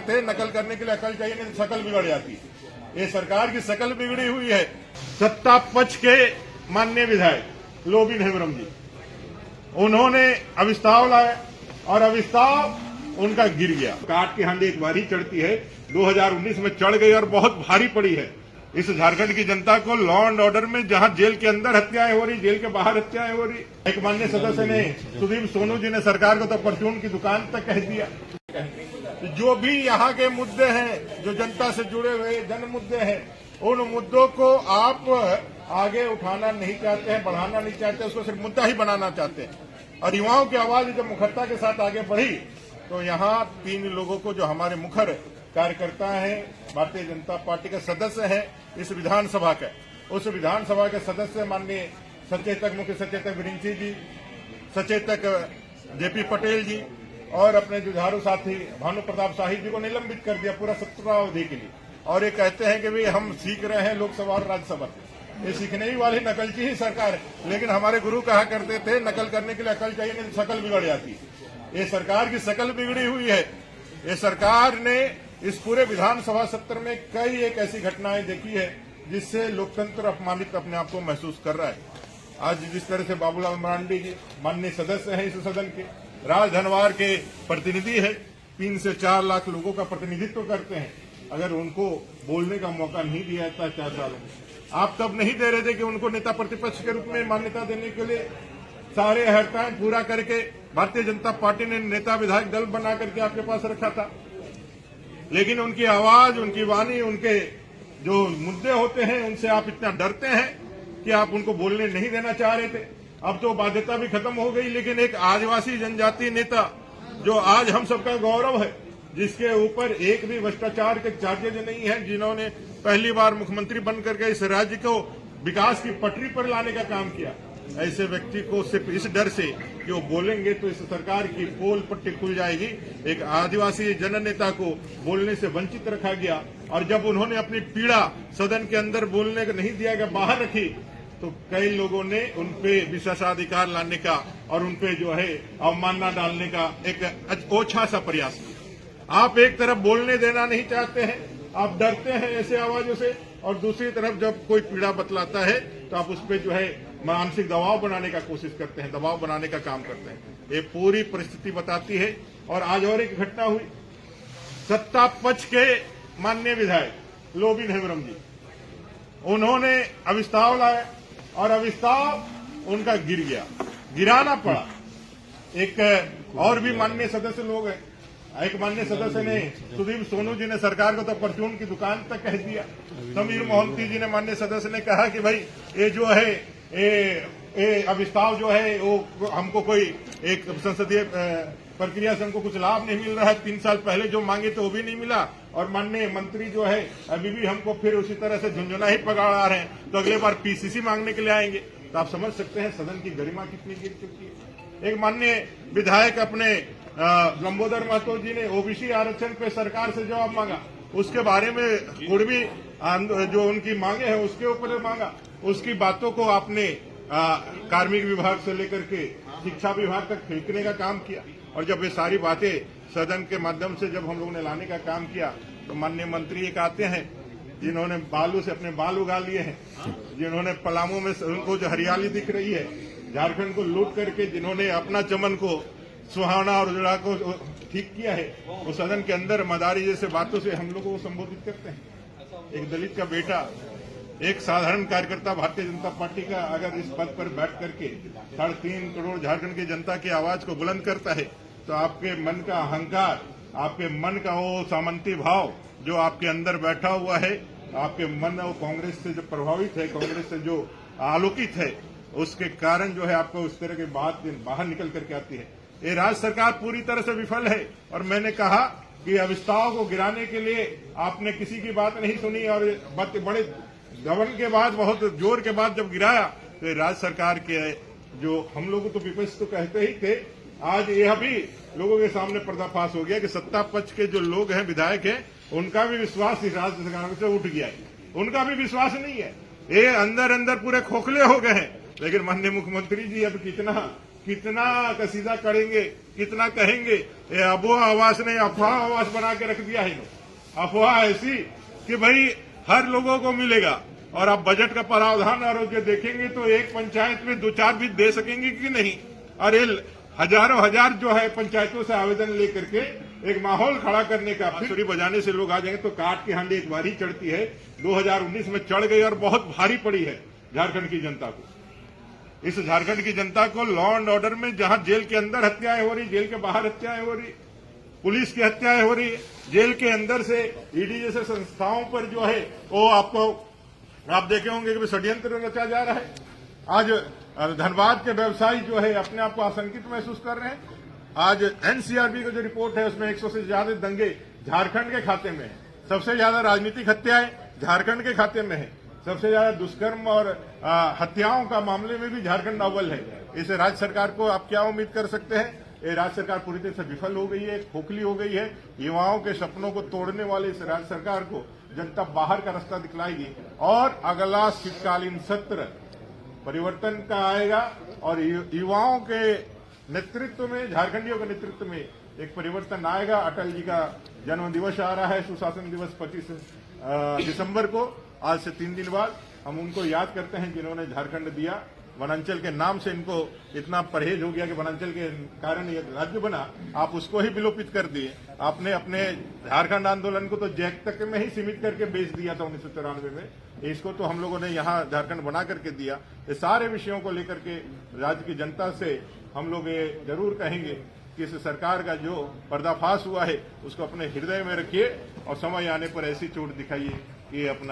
थे नकल करने के लिए अकल चाहिए, नहीं तो शकल बिगड़ जाती है। ये सरकार की शकल बिगड़ी हुई है। सत्ता पक्ष के माननीय विधायक लोबिन हेम्ब्रम जी, उन्होंने अविस्ताव लाया और अविस्ताव उनका गिर गया। काट की हांडी एक बार ही चढ़ती है, 2019 में चढ़ गई और बहुत भारी पड़ी है। इस झारखंड की जनता को लॉ एंड ऑर्डर में जहां जेल के अंदर हत्याएं हो रही, जेल के बाहर हत्याएं हो रही। एक माननीय सदस्य ने, सुदीप सोनू जी ने सरकार को तो परचून की दुकान तक कह दिया। जो भी यहाँ के मुद्दे हैं, जो जनता से जुड़े हुए जन मुद्दे हैं, उन मुद्दों को आप आगे उठाना नहीं चाहते हैं, बढ़ाना नहीं चाहते, उसको सिर्फ मुद्दा ही बनाना चाहते हैं। और युवाओं की आवाज जब मुखरता के साथ आगे बढ़ी तो यहाँ 3 लोगों को, जो हमारे मुखर कार्यकर्ता हैं, भारतीय जनता पार्टी के सदस्य हैं इस विधानसभा के, उस विधानसभा के सदस्य माननीय सचेतक, मुख्य सचेतक विरिंची जी, सचेतक जेपी पटेल जी और अपने जुझारू साथी भानु प्रताप शाही जी को निलंबित कर दिया पूरा सत्रावधि के लिए। और ये कहते हैं कि भाई हम सीख रहे हैं लोकसभा और राज्यसभा। ये सीखने ही वाली नकलची ही सरकार है। लेकिन हमारे गुरु कहा करते थे नकल करने के लिए अकल चाहिए, नहीं तो शकल बिगड़ जाती है। ये सरकार की शकल बिगड़ी हुई है। ये सरकार ने इस पूरे विधानसभा सत्र में कई एक ऐसी घटनाएं देखी है जिससे लोकतंत्र अपमानित अपने आप को महसूस कर रहा है। आज जिस तरह से बाबूलाल मरांडी जी माननीय सदस्य हैं इस सदन के, राज धनवार के प्रतिनिधि है, 3 से 4 लाख लोगों का प्रतिनिधित्व करते हैं, अगर उनको बोलने का मौका नहीं दिया जाता 4 सालों में, आप तब नहीं दे रहे थे कि उनको नेता प्रतिपक्ष के रूप में मान्यता देने के लिए सारे हड़ताल पूरा करके भारतीय जनता पार्टी ने नेता विधायक दल बना करके आपके पास रखा था। लेकिन उनकी आवाज, उनकी वाणी, उनके जो मुद्दे होते हैं उनसे आप इतना डरते हैं कि आप उनको बोलने नहीं देना चाह रहे थे। अब तो बाध्यता भी खत्म हो गई, लेकिन एक आदिवासी जनजाति नेता जो आज हम सबका गौरव है, जिसके ऊपर एक भी भ्रष्टाचार के चार्जेज नहीं है, जिन्होंने पहली बार मुख्यमंत्री बनकर के इस राज्य को विकास की पटरी पर लाने का काम किया, ऐसे व्यक्ति को सिर्फ इस डर से कि वो बोलेंगे तो इस सरकार की पोल पट्टी खुल जाएगी, एक आदिवासी जननेता को बोलने से वंचित रखा गया। और जब उन्होंने अपनी पीड़ा सदन के अंदर बोलने को नहीं दिया गया, बाहर रखी, तो कई लोगों ने उनपे विशेषाधिकार लाने का और उनपे जो है अवमानना डालने का एक ओछा सा प्रयास किया। आप एक तरफ बोलने देना नहीं चाहते हैं, आप डरते हैं ऐसे आवाजों से, और दूसरी तरफ जब कोई पीड़ा बतलाता है तो आप उस पर जो है मानसिक दबाव बनाने का कोशिश करते हैं, दबाव बनाने का काम करते हैं। ये पूरी परिस्थिति बताती है। और आज और एक घटना हुई, सत्ता पक्ष के माननीय विधायक लोबिन हेम्ब्रम जी, उन्होंने अविस्ताव लाया और अविस्ताव उनका गिर गया, गिराना पड़ा। एक और भी माननीय सदस्य लोग हैं, एक माननीय सदस्य ने, सुदीप सोनू जी ने सरकार को तो परचून की दुकान तक कह दिया। समीर मोहंती जी ने, माननीय सदस्य ने कहा कि भाई ये जो है ये अविस्ताव जो है वो हमको कोई एक संसदीय प्रक्रिया से हमको कुछ लाभ नहीं मिल रहा है। 3 साल पहले जो मांगे तो वो भी नहीं मिला, और माननीय मंत्री जो है अभी भी हमको फिर उसी तरह से झुंझुना ही पकड़ा रहे हैं, तो अगले बार पीसीसी मांगने के लिए आएंगे। तो आप समझ सकते हैं सदन की गरिमा कितनी गिर चुकी है। एक माननीय विधायक अपने लंबोदर महतो जी ने ओबीसी आरक्षण पे सरकार से जवाब मांगा, उसके बारे में कुर्मी जो उनकी मांगे हैं उसके ऊपर मांगा, उसकी बातों को आपने कार्मिक विभाग से लेकर के शिक्षा विभाग तक फेंकने का काम किया। और जब ये सारी बातें सदन के माध्यम से जब हम लोगों ने लाने का काम किया तो माननीय मंत्री एक आते हैं जिन्होंने बालू से अपने बाल उगा लिए हैं, जिन्होंने पलामू में उनको जो हरियाली दिख रही है, झारखंड को लूट करके जिन्होंने अपना चमन को सुहाना और उजड़ा को ठीक किया है, वो सदन के अंदर मदारी जैसे बातों से हम लोगों को संबोधित करते हैं। एक दलित का बेटा, एक साधारण कार्यकर्ता भारतीय जनता पार्टी का अगर इस पद पर बैठ करके 3.5 करोड़ झारखंड की जनता की आवाज को बुलंद करता है, तो आपके मन का अहंकार, आपके मन का वो सामंती भाव जो आपके अंदर बैठा हुआ है, आपके मन वो कांग्रेस से जो प्रभावित है, कांग्रेस से जो आलोकित है, उसके कारण जो है आपको उस तरह की बात बाहर निकल करके आती है। ये राज्य सरकार पूरी तरह से विफल है। और मैंने कहा कि अविस्ताव को गिराने के लिए आपने किसी की बात नहीं सुनी, और बड़े गबन के बाद, बहुत जोर के बाद जब गिराया तो ये राज्य सरकार के जो हम लोग तो विपक्ष तो कहते ही थे, आज यह भी लोगों के सामने पर्दाफाश हो गया कि सत्ता पक्ष के जो लोग हैं, विधायक हैं, उनका भी विश्वास इस राज्य सरकार से उठ गया है, उनका भी विश्वास नहीं है। ये अंदर अंदर पूरे खोखले हो गए हैं। लेकिन माननीय मुख्यमंत्री जी अब कितना कितना कसीदा करेंगे, कितना कहेंगे। ये अबुआ आवास ने अफवाह आवास बना के रख दिया है। अफवाह ऐसी कि भाई हर लोगों को मिलेगा, और आप बजट का प्रावधान और जो देखेंगे तो एक पंचायत में 2-4 भी दे सकेंगे कि नहीं। और ये हजारों हजार जो है पंचायतों से आवेदन लेकर के एक माहौल खड़ा करने का, बांसुरी बजाने से लोग आ जाएंगे तो काट की हांडी एक बार ही चढ़ती है। 2019 में चढ़ गई और बहुत भारी पड़ी है झारखंड की जनता को। इस झारखंड की जनता को लॉ एंड ऑर्डर में, जहां जेल के अंदर हत्याएं हो रही, जेल के बाहर हत्याएं हो रही, पुलिस की हत्याएं हो रही, जेल के अंदर से ईडी जैसे संस्थाओं पर जो है वो आप देखे होंगे कि षड्यंत्र रचा जा रहा है। आज धनबाद के व्यवसायी जो है अपने आप को आशंकित महसूस कर रहे हैं। आज एनसीआरबी का जो रिपोर्ट है उसमें 100 से ज्यादा दंगे झारखंड के खाते में है। सबसे ज्यादा राजनीतिक हत्याएं झारखंड के खाते में है। सबसे ज्यादा दुष्कर्म और हत्याओं का मामले में भी झारखंड अव्वल है। इसे राज्य सरकार को आप क्या उम्मीद कर सकते हैं? ये राज्य सरकार पूरी तरह से विफल हो गई है, खोखली हो गई है। युवाओं के सपनों को तोड़ने वाले इस राज्य सरकार को जनता बाहर का रास्ता दिखलाएगी और अगला शीतकालीन सत्र परिवर्तन का आएगा और युवाओं के नेतृत्व में, झारखंडियों के नेतृत्व में एक परिवर्तन आएगा। अटल जी का जन्म दिवस आ रहा है, सुशासन दिवस 25 दिसंबर को। आज से 3 दिन बाद हम उनको याद करते हैं जिन्होंने झारखंड दिया। वनांचल के नाम से इनको इतना परहेज हो गया कि वनांचल के कारण ये राज्य बना, आप उसको ही विलोपित कर दिए। आपने अपने झारखंड आंदोलन को तो जैक तक में ही सीमित करके बेच दिया था 1994 में। इसको तो हम लोगों ने यहाँ झारखंड बना करके दिया। ये सारे विषयों को लेकर के राज्य की जनता से हम लोग ये जरूर कहेंगे कि इस सरकार का जो पर्दाफाश हुआ है उसको अपने हृदय में रखिए और समय आने पर ऐसी चोट दिखाइए कि अपना